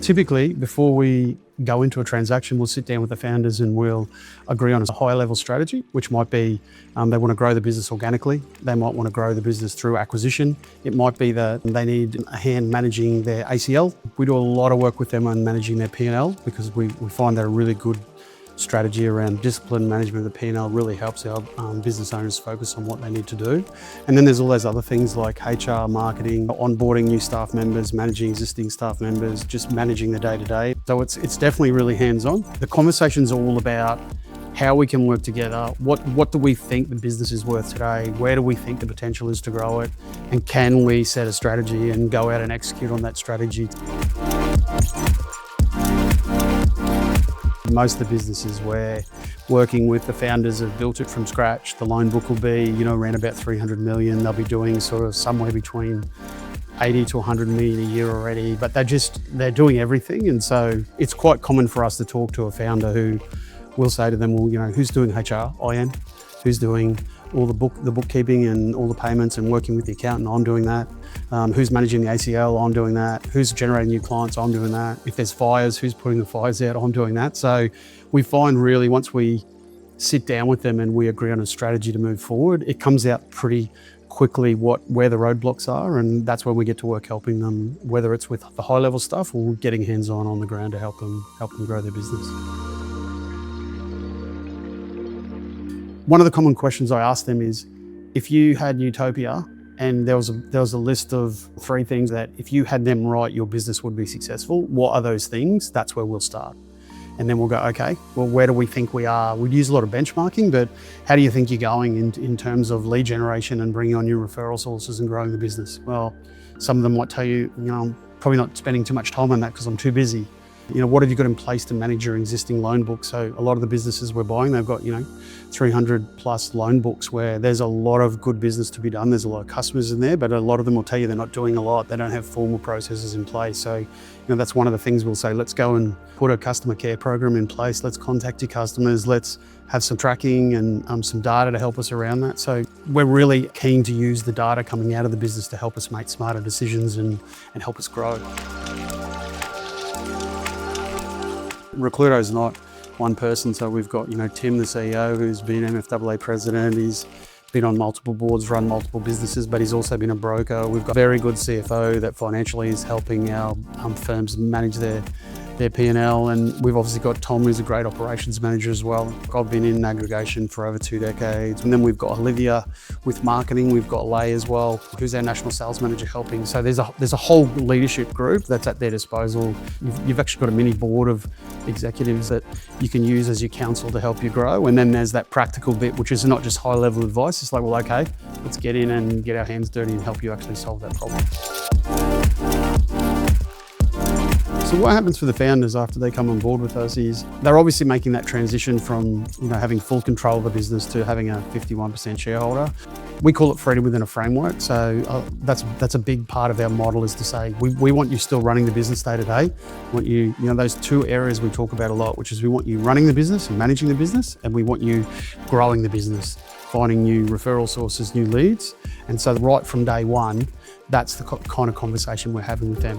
Typically, before we go into a transaction, we'll sit down with the founders and we'll agree on a high level strategy, which might be they want to grow the business organically. They might want to grow the business through acquisition. It might be that they need a hand managing their ACL. We do a lot of work with them on managing their P&L because we find that a really good strategy around discipline management of the P&L really helps our business owners focus on what they need to do. And then there's all those other things like HR, marketing, onboarding new staff members, managing existing staff members, just managing the day-to-day. So it's definitely really hands-on. The conversation's all about how we can work together, what do we think the business is worth today, where do we think the potential is to grow it, and can we set a strategy and go out and execute on that strategy. Most of the businesses we're working with, the founders have built it from scratch. The loan book will be, around about 300 million. They'll be doing sort of somewhere between 80 to 100 million a year already, but they're doing everything. And so it's quite common for us to talk to a founder who will say to them, well, who's doing HR? I am. Who's doing all the bookkeeping and all the payments and working with the accountant? I'm doing that. Who's managing the ACL? I'm doing that. Who's generating new clients? I'm doing that. If there's fires, who's putting the fires out? I'm doing that. So we find really once we sit down with them and we agree on a strategy to move forward, it comes out pretty quickly where the roadblocks are, and that's where we get to work helping them, whether it's with the high level stuff or getting hands-on on the ground to help them grow their business. One of the common questions I ask them is, if you had Utopia and there was a list of 3 things that if you had them right, your business would be successful, what are those things? That's where we'll start. And then we'll go, okay, well, where do we think we are? We'd use a lot of benchmarking, but how do you think you're going in terms of lead generation and bringing on new referral sources and growing the business? Well, some of them might tell you, I'm probably not spending too much time on that because I'm too busy. What have you got in place to manage your existing loan book? So a lot of the businesses we're buying, they've got, 300 plus loan books where there's a lot of good business to be done. There's a lot of customers in there, but a lot of them will tell you they're not doing a lot. They don't have formal processes in place. So, that's one of the things we'll say, let's go and put a customer care program in place. Let's contact your customers. Let's have some tracking and some data to help us around that. So we're really keen to use the data coming out of the business to help us make smarter decisions and help us grow. Recludo is not one person, so we've got Tim, the CEO, who's been MFAA president. He's been on multiple boards, run multiple businesses, but he's also been a broker. We've got a very good CFO that financially is helping our firms manage their P&L, and we've obviously got Tom, who's a great operations manager as well. I've been in aggregation for over 2 decades. And then we've got Olivia with marketing. We've got Lay as well, who's our national sales manager helping. So there's a whole leadership group that's at their disposal. You've actually got a mini board of executives that you can use as your counsel to help you grow. And then there's that practical bit, which is not just high level advice. It's like, well, okay, let's get in and get our hands dirty and help you actually solve that problem. So what happens for the founders after they come on board with us is they're obviously making that transition from having full control of the business to having a 51% shareholder. We call it freedom within a framework. So that's a big part of our model, is to say we want you still running the business day to day. We want you, those 2 areas we talk about a lot, which is we want you running the business and managing the business, and we want you growing the business, finding new referral sources, new leads. And so right from day one, that's the kind of conversation we're having with them.